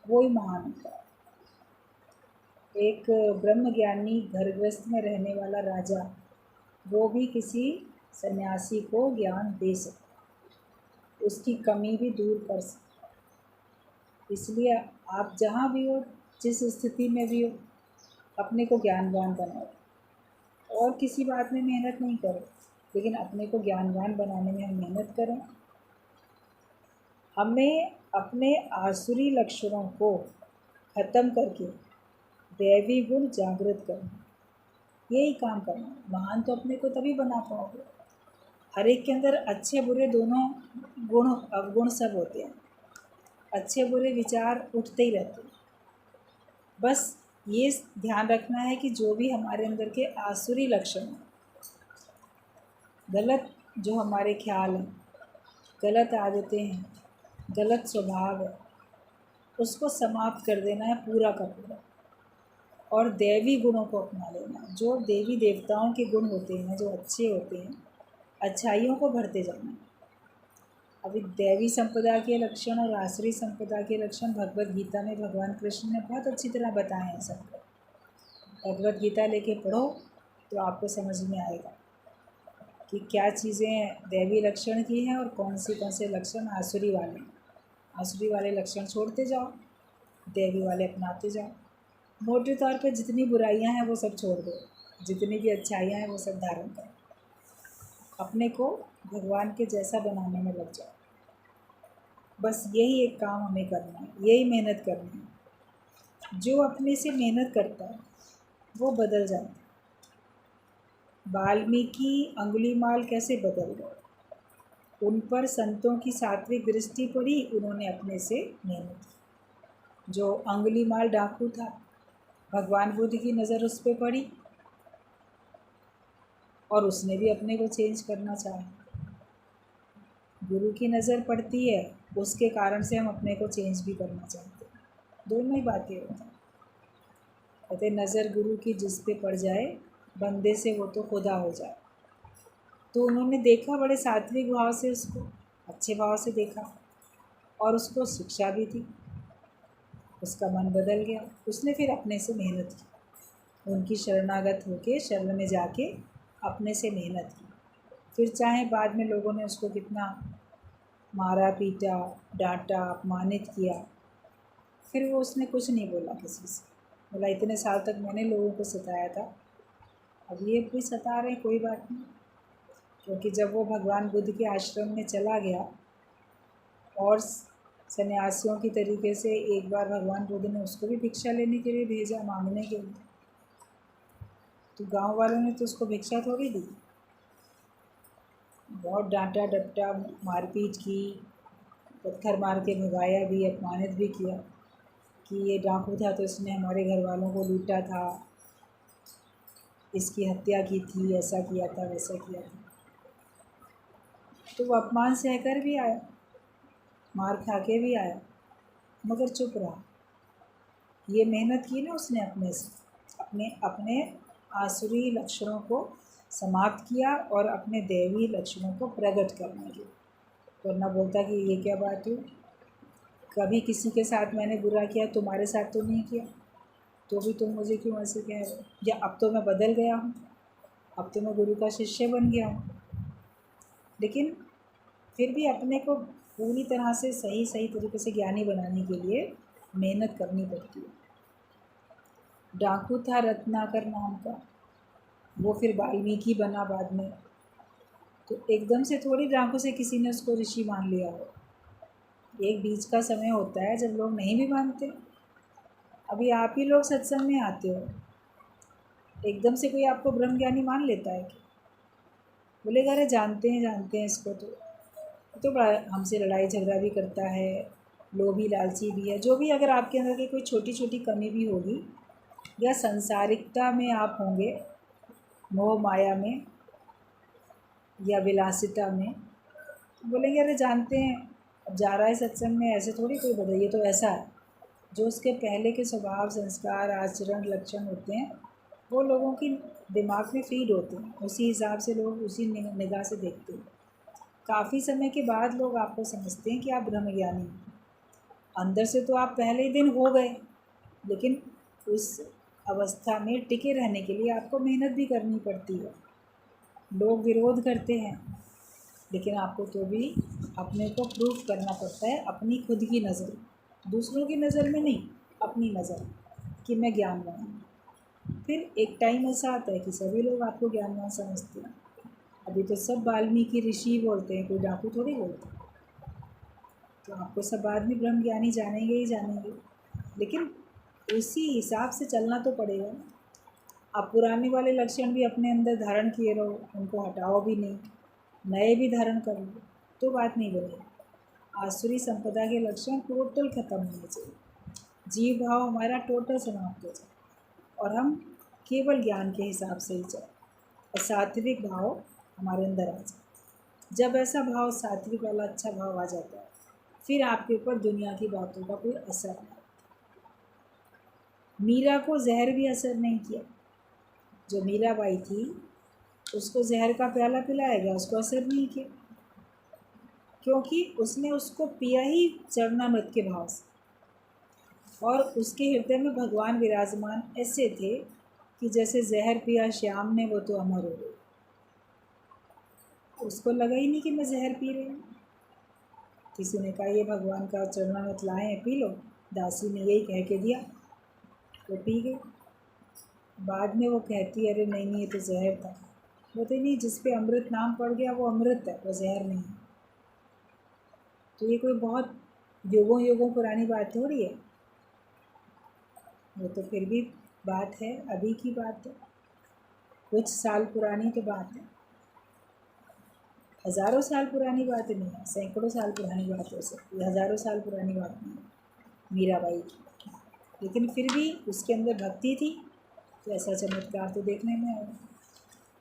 वो ही महान होता है। एक ब्रह्म ज्ञानी घर गृहस्थ में रहने वाला राजा, वो भी किसी सन्यासी को ज्ञान दे सकता, उसकी कमी भी दूर कर सकता। इसलिए आप जहाँ भी हो, जिस स्थिति में भी हो, अपने को ज्ञानवान बनाओ। और किसी बात में मेहनत नहीं करो, लेकिन अपने को ज्ञानवान बनाने में हम मेहनत करें। हमें अपने आसुरी लक्षणों को ख़त्म करके दैवी गुण जागृत करना, यही काम करना। महान तो अपने को तभी बना पाओगे, हर एक के अंदर अच्छे बुरे दोनों गुण अवगुण सब होते हैं, अच्छे बुरे विचार उठते ही रहते हैं। बस ये ध्यान रखना है कि जो भी हमारे अंदर के आसुरी लक्षण हैं, गलत जो हमारे ख्याल हैं, गलत आदतें हैं, गलत स्वभाव है, उसको समाप्त कर देना है पूरा का पूरा, और दैवी गुणों को अपना लेना। जो देवी देवताओं के गुण होते हैं, जो अच्छे होते हैं, अच्छाइयों को भरते जाना। अभी दैवी संपदा के लक्षण और आसुरी संपदा के लक्षण भगवत गीता में भगवान कृष्ण ने बहुत अच्छी तरह बताए हैं सबको। भगवत गीता लेके पढ़ो तो आपको समझ में आएगा कि क्या चीज़ें दैवी लक्षण की हैं और कौन से लक्षण आसुरी वाले। आसुरी वाले लक्षण छोड़ते जाओ, दैवी वाले अपनाते जाओ। मोटे तौर पे जितनी बुराइयां हैं वो सब छोड़ दो, जितनी भी अच्छाइयां हैं वो सब धारण करो, अपने को भगवान के जैसा बनाने में लग जाओ। बस यही एक काम हमें करना है, यही मेहनत करनी है। जो अपने से मेहनत करता है वो बदल जाता है। वाल्मीकि अंगुलीमाल कैसे बदल गए? उन पर संतों की सात्विक दृष्टि पड़ी, उन्होंने अपने से मेहनत की। जो अंगुलीमाल डाकू था, भगवान बुद्ध की नज़र उस पर पड़ी और उसने भी अपने को चेंज करना चाहा। गुरु की नज़र पड़ती है, उसके कारण से हम अपने को चेंज भी करना चाहते हैं। दोनों ही बातें होती हैं। कहते नज़र गुरु की जिस पे पड़ जाए, बंदे से वो तो खुदा हो जाए। तो उन्होंने देखा बड़े सात्विक भाव से, उसको अच्छे भाव से देखा और उसको शिक्षा भी थी। उसका मन बदल गया, उसने फिर अपने से मेहनत की, उनकी शरणागत होके शरण में जाके अपने से मेहनत की। फिर चाहे बाद में लोगों ने उसको कितना मारा पीटा, डांटा, अपमानित किया, फिर वो उसने कुछ नहीं बोला किसी से। बोला इतने साल तक मैंने लोगों को सताया था, अब ये भी सता रहे, कोई बात नहीं। क्योंकि जब वो भगवान बुद्ध के आश्रम में चला गया और सन्यासियों की तरीके से एक बार भगवान बुद्ध ने उसको भी भिक्षा लेने के लिए भेजा, मांगने के लिए, तो गांव वालों ने तो उसको भिक्षा थोड़ी दी। बहुत डांटा डपटा, मारपीट की, पत्थर मार के भगाया भी, अपमानित भी किया कि ये डाकू था तो इसने हमारे घर वालों को लूटा था, इसकी हत्या की थी, ऐसा किया था, वैसा किया था। तो वो अपमान सहकर भी आया, मार खा के भी आया, मगर चुप रहा। ये मेहनत की ना उसने अपने से, अपने अपने आसुरी लक्षणों को समाप्त किया और अपने दैवी लक्षणों को प्रकट करने की। वरना बोलता कि ये क्या बात हुई, कभी किसी के साथ मैंने बुरा किया, तुम्हारे साथ तो नहीं किया, तो भी तुम मुझे क्यों ऐसे कह रहे हो? या अब तो मैं बदल गया हूँ, अब तो मैं गुरु का शिष्य बन गया हूँ। लेकिन फिर भी अपने को पूरी तरह से सही सही तरीके से ज्ञानी बनाने के लिए मेहनत करनी पड़ती है। डाकू था रत्नाकर नाम का, वो फिर वाल्मीकि बना बाद में। तो एकदम से थोड़ी डाकू से किसी ने उसको ऋषि मान लिया हो। एक बीच का समय होता है जब लोग नहीं भी मानते। अभी आप ही लोग सत्संग में आते हो, एकदम से कोई आपको ब्रह्म ज्ञानी मान लेता है कि बोलेगा अरे जानते हैं इसको, तो बड़ा हमसे लड़ाई झगड़ा भी करता है, लोभी लालची भी है। जो भी अगर आपके अंदर की कोई छोटी छोटी कमी भी होगी, या संसारिकता में आप होंगे, मोह माया में या विलासिता में, बोलेंगे अरे जानते हैं, अब जा रहा है सत्संग में, ऐसे थोड़ी कोई बताइए तो ऐसा है। जो उसके पहले के स्वभाव, संस्कार, आचरण, लक्षण होते हैं, वो लोगों की दिमाग में फीड होते हैं, उसी हिसाब से लोग उसी निगाह से देखते हैं। काफ़ी समय के बाद लोग आपको समझते हैं कि आप ब्रह्मज्ञानी हैं। अंदर से तो आप पहले ही दिन हो गए, लेकिन उस अवस्था में टिके रहने के लिए आपको मेहनत भी करनी पड़ती है। लोग विरोध करते हैं, लेकिन आपको तो भी अपने को प्रूफ करना पड़ता है, अपनी खुद की नज़र, दूसरों की नज़र में नहीं, अपनी नज़र, कि मैं ज्ञानवान हूँ। फिर एक टाइम ऐसा आता है कि सभी लोग आपको ज्ञानवान समझते हैं। अभी तो सब वाल्मीकि ऋषि बोलते हैं, कोई डाकू थोड़ी बोलते। तो आपको सब आदमी ब्रह्म ज्ञानी जानेंगे ही जानेंगे, लेकिन उसी हिसाब से चलना तो पड़ेगा। आप पुराने वाले लक्षण भी अपने अंदर धारण किए रहो, उनको हटाओ भी नहीं, नए भी धारण कर लो, तो बात नहीं बनेगी। आसुरी संपदा के लक्षण टोटल ख़त्म होने चाहिए, जीव भाव हमारा टोटल समाप्त हो जाए और हम केवल ज्ञान के हिसाब से ही चलें और सात्विक भाव हमारे अंदर आ जाए। जब ऐसा भाव, सात्विक वाला अच्छा भाव आ जाता है, फिर आपके ऊपर दुनिया की बातों का कोई असर नहीं। मीरा को जहर भी असर नहीं किया। जो मीराबाई थी, उसको जहर का प्याला पिलाया गया, उसको असर नहीं किया, क्योंकि उसने उसको पिया ही चरणामृत के भाव से। और उसके हृदय में भगवान विराजमान ऐसे थे कि जैसे जहर पिया श्याम ने, वो तो अमर हो गए। उसको लगा ही नहीं कि मैं जहर पी रही हूँ। किसी ने कहा ये भगवान का चरणामृत लाए हैं, पी लो। दासी ने यही कह के दिया, वो पी गई। बाद में वो कहती अरे नहीं नहीं, ये तो जहर था। बोलते नहीं, जिस पे अमृत नाम पड़ गया वो अमृत है, वो जहर नहीं है। तो ये कोई बहुत युगों युगों पुरानी बात थोड़ी है, वो तो फिर भी बात है, अभी की बात है, कुछ साल पुरानी तो बात है, हज़ारों साल पुरानी बात नहीं है, सैकड़ों साल पुरानी बात हो सकती है, हज़ारों साल पुरानी बात नहीं है मीराबाई की। लेकिन फिर भी उसके अंदर भक्ति थी, तो ऐसा चमत्कार तो देखने में आया।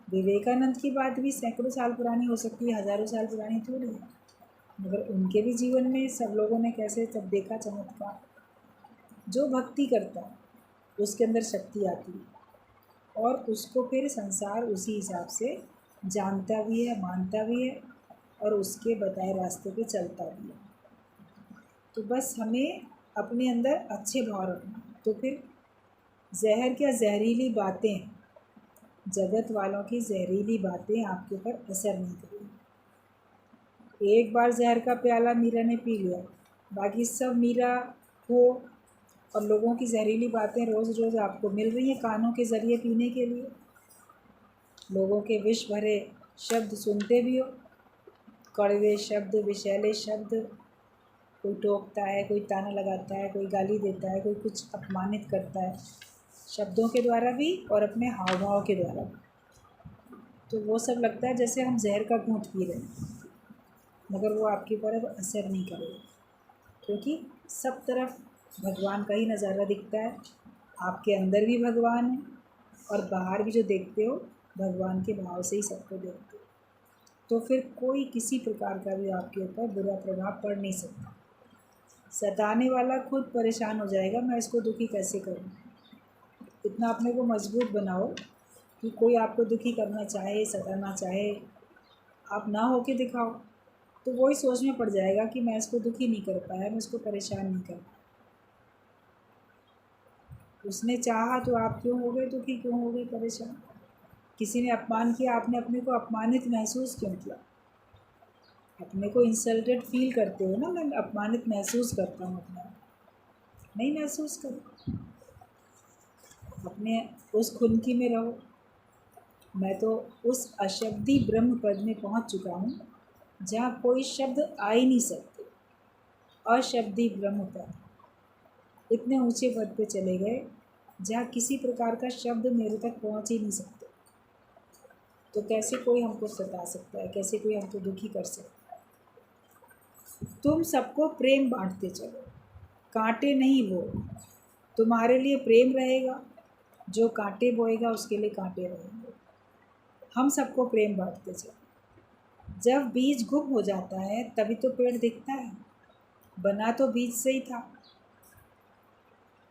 विवेकानंद की बात भी सैकड़ों साल पुरानी हो सकती है, हज़ारों साल पुरानी थोड़ी है, मगर उनके भी जीवन में सब लोगों ने कैसे तब देखा चमत्कार। जो भक्ति करता है उसके अंदर शक्ति आती है और उसको फिर संसार उसी हिसाब से जानता भी है, मानता भी है और उसके बताए रास्ते पे चलता भी है। तो बस हमें अपने अंदर अच्छे भाव रखना, तो फिर जहर क्या, जहरीली बातें, जगत वालों की जहरीली बातें आपके ऊपर असर नहीं करेंगी। एक बार जहर का प्याला मीरा ने पी लिया, बाकी सब मीरा हो, और लोगों की जहरीली बातें रोज़ रोज़ आपको मिल रही हैं कानों के ज़रिए पीने के लिए। लोगों के विष भरे शब्द सुनते भी हो, कड़वे शब्द, विषैले शब्द, कोई टोकता है, कोई ताना लगाता है, कोई गाली देता है, कोई कुछ अपमानित करता है, शब्दों के द्वारा भी और अपने हाव भाव के द्वारा भी। तो वो सब लगता है जैसे हम जहर का घूंट पी रहे हैं, मगर वो आपके ऊपर अब असर नहीं करेगा, क्योंकि सब तरफ भगवान का ही नज़ारा दिखता है। आपके अंदर भी भगवान है और बाहर भी जो देखते हो भगवान के भाव से ही सबको देखते हो। तो फिर कोई किसी प्रकार का भी आपके ऊपर बुरा प्रभाव पड़ नहीं सकता। सताने वाला खुद परेशान हो जाएगा, मैं इसको दुखी कैसे करूं। इतना अपने को मजबूत बनाओ कि कोई आपको दुखी करना चाहे, सताना चाहे, आप ना होके दिखाओ, तो वही सोच में पड़ जाएगा कि मैं इसको दुखी नहीं कर पाया, मैं इसको परेशान नहीं कर पाया। उसने चाहा तो आप क्यों हो गए दुखी, क्यों हो गए परेशान। किसी ने अपमान किया, आपने अपने को अपमानित महसूस क्यों किया। अपने को इंसल्टेड फील करते हो ना, मैं अपमानित महसूस करता हूँ अपने आप, नहीं महसूस करो, अपने उस खुनकी में रहो। मैं तो उस अशब्दी ब्रह्म पद में पहुँच चुका हूँ जहाँ कोई शब्द आ ही नहीं सकते। अशब्दी ब्रह्म पद, इतने ऊंचे पद पे चले गए जहाँ किसी प्रकार का शब्द मेरे तक पहुँच ही नहीं सकते। तो कैसे कोई हमको सता सकता है, कैसे कोई हमको दुखी कर सकता है। तुम सबको प्रेम बांटते चलो, कांटे नहीं वो। तुम्हारे लिए प्रेम रहेगा, जो कांटे बोएगा उसके लिए कांटे रहेंगे। हम सबको प्रेम बांटते चलो। जब बीज गुम हो जाता है तभी तो पेड़ दिखता है, बना तो बीज से ही था।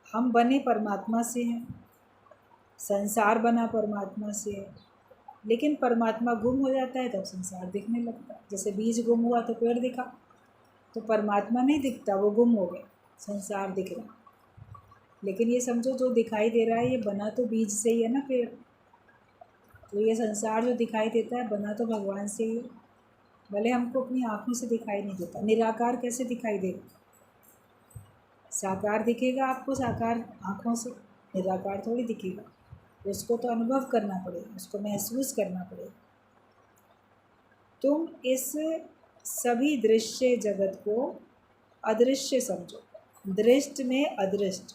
हम बने परमात्मा से हैं, संसार बना परमात्मा से है, लेकिन परमात्मा गुम हो जाता है तब संसार दिखने लगता है। जैसे बीज गुम हुआ तो पेड़ दिखा, तो परमात्मा नहीं दिखता, वो गुम हो गया, संसार दिख रहा। लेकिन ये समझो जो दिखाई दे रहा है ये बना तो बीज से ही है ना पेड़। तो ये संसार जो दिखाई देता है बना तो भगवान से ही है, भले हमको अपनी आँखों से दिखाई नहीं देता। निराकार कैसे दिखाई देगा, साकार दिखेगा आपको साकार आँखों से, निराकार थोड़ी दिखेगा। उसको तो अनुभव करना पड़ेगा, उसको महसूस करना पड़ेगा। तुम इस सभी दृश्य जगत को अदृश्य समझो। दृष्ट में अदृष्ट,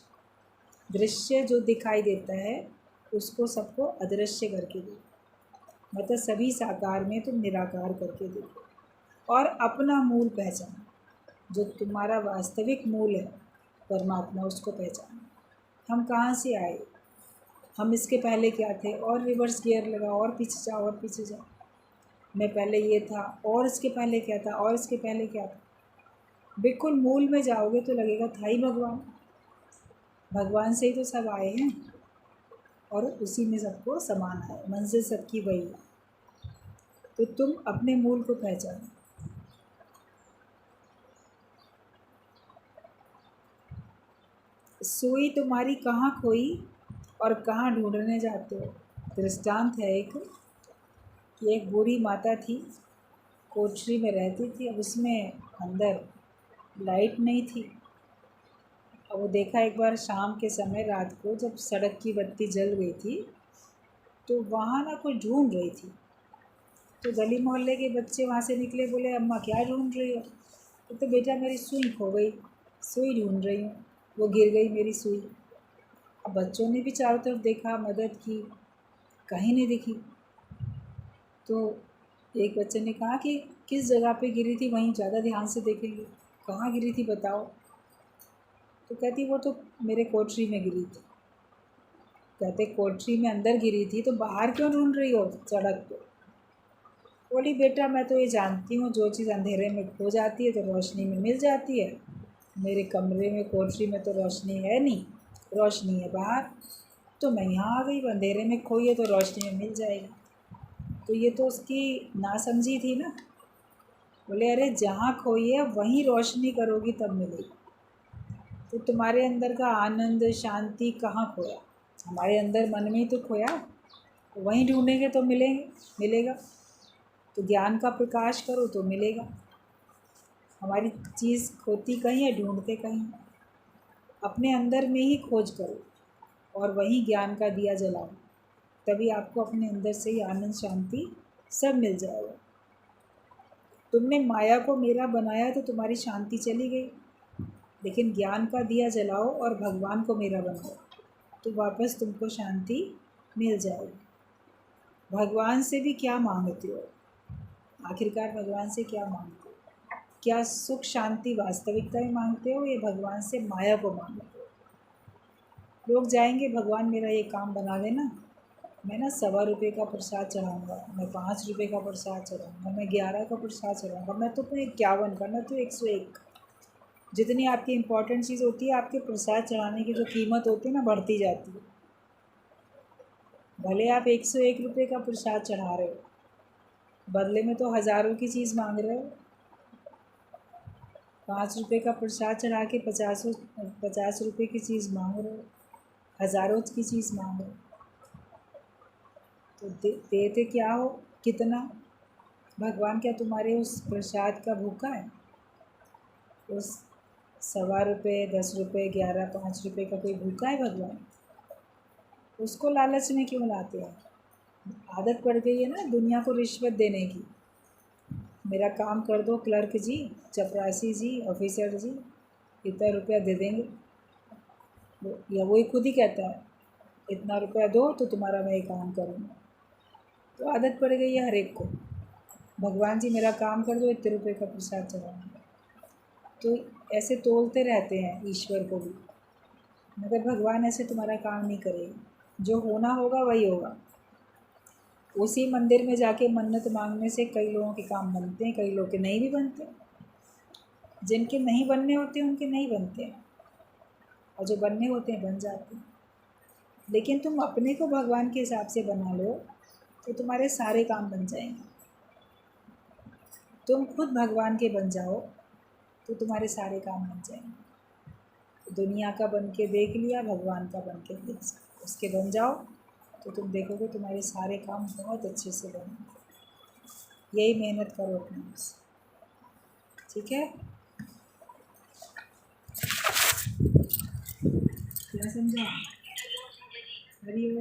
दृश्य जो दिखाई देता है उसको सबको अदृश्य करके दो, मतलब सभी साकार में तुम निराकार करके देखो। और अपना मूल पहचानो, जो तुम्हारा वास्तविक मूल है परमात्मा, उसको पहचानो। हम कहाँ से आए, हम इसके पहले क्या थे, और रिवर्स गियर लगाओ और पीछे जाओ और पीछे जाओ। मैं पहले ये था और इसके पहले क्या था और इसके पहले क्या था। बिल्कुल मूल में जाओगे तो लगेगा था ही भगवान, भगवान से ही तो सब आए हैं और उसी में सबको समान है, मंजिल सबकी वही है। तो तुम अपने मूल को पहचानो। सुई तुम्हारी कहाँ खोई और कहाँ ढूंढने जाते हो। दृष्टांत है एक कि एक बूढ़ी माता थी, कोठरी में रहती थी। अब उसमें अंदर लाइट नहीं थी। अब वो देखा एक बार शाम के समय, रात को जब सड़क की बत्ती जल गई थी, तो वहाँ ना कोई ढूंढ रही थी। तो गली मोहल्ले के बच्चे वहाँ से निकले, बोले अम्मा क्या ढूंढ रही हो। तो बेटा मेरी सुई खो गई, सुई ढूंढ रही हूँ, वो गिर गई मेरी सुई। अब बच्चों ने भी चारों तरफ देखा, मदद की, कहीं नहीं दिखी। तो एक बच्चे ने कहा कि किस जगह पे गिरी थी, वहीं ज़्यादा ध्यान से देखेंगे, कहाँ गिरी थी बताओ। तो कहती वो तो मेरे कोठरी में गिरी थी। कहते कोठरी में अंदर गिरी थी तो बाहर क्यों ढूंढ रही हो सड़क पे। बोली बेटा मैं तो ये जानती हूँ जो चीज़ अंधेरे में खो जाती है तो रोशनी में मिल जाती है। मेरे कमरे में कोठरी में तो रोशनी है नहीं, रोशनी है बाहर, तो मैं यहाँ आ गई। अंधेरे में खोई है तो रोशनी में मिल जाएगी। तो ये तो उसकी नासमझी थी ना। बोले अरे जहाँ खोई है वहीं रोशनी करोगी तब मिलेगी। तो तुम्हारे अंदर का आनंद शांति कहाँ खोया, हमारे अंदर मन में ही तो खोया, वहीं ढूंढेंगे तो मिलेगा। तो ज्ञान का प्रकाश करो तो मिलेगा। हमारी चीज़ खोती कहीं है, ढूंढते कहीं। अपने अंदर में ही खोज करो और वहीं ज्ञान का दिया जलाओ, तभी आपको अपने अंदर से ही आनंद शांति सब मिल जाएगा। तुमने माया को मेरा बनाया तो तुम्हारी शांति चली गई, लेकिन ज्ञान का दिया जलाओ और भगवान को मेरा बनाओ तो वापस तुमको शांति मिल जाएगी। भगवान से भी क्या मांगते हो? आखिरकार भगवान से क्या मांगते हो? क्या सुख शांति वास्तविकता में मांगते हो या भगवान से माया को मांगते हो? लोग जाएंगे, भगवान मेरा ये काम बना देना, मैं ना 1.25 का प्रसाद चढ़ाऊँगा, मैं 5 का प्रसाद चढ़ाऊँगा, मैं 11 का प्रसाद चढ़ाऊँगा, मैं तो 51 का, मैं तो 101। जितनी आपकी इम्पोर्टेंट चीज़ होती है, आपके प्रसाद चढ़ाने की जो कीमत होती है ना, बढ़ती जाती है। भले आप 101 का प्रसाद चढ़ा रहे हो, बदले में तो हज़ारों की चीज़ मांग रहे हो। 5 का प्रसाद चढ़ा के 50 की चीज़ मांग रहे हो, हज़ारों की चीज़ मांग रहे हो। तो देते क्या हो? कितना? भगवान क्या तुम्हारे उस प्रसाद का भूखा है? उस 1.25, 10 रुपये, 11, 5 का कोई भूखा है भगवान? उसको लालच में क्यों लाते हैं? आदत पड़ गई है ना दुनिया को रिश्वत देने की। मेरा काम कर दो क्लर्क जी, चपरासी जी, ऑफिसर जी, इतना रुपया दे देंगे। या वही खुद ही कहता है इतना रुपया दो तो तुम्हारा मैं ये काम करूँगा। तो आदत पड़ गई है हर एक को, भगवान जी मेरा काम कर दो, इतने रुपये का प्रसाद चढ़ाऊँगा। तो ऐसे तोलते रहते हैं ईश्वर को भी, मगर भगवान ऐसे तुम्हारा काम नहीं करेगा। जो होना होगा वही होगा। उसी मंदिर में जाके मन्नत मांगने से कई लोगों के काम बनते हैं, कई लोग के नहीं भी बनते। जिनके नहीं बनने होते हैं उनके नहीं बनते हैं, और जो बनने होते हैं बन जाते हैं। लेकिन तुम अपने को भगवान के हिसाब से बना लो तो तुम्हारे सारे काम बन जाएंगे। तुम खुद भगवान के बन जाओ तो तुम्हारे सारे काम बन जाएंगे। दुनिया का बन के देख लिया, भगवान का बन के देख उसके बन जाओ तो तुम देखोगे तुम्हारे सारे काम बहुत अच्छे से बनेंगे। यही मेहनत करो अपने से, ठीक है? क्या समझा? हरि ओम।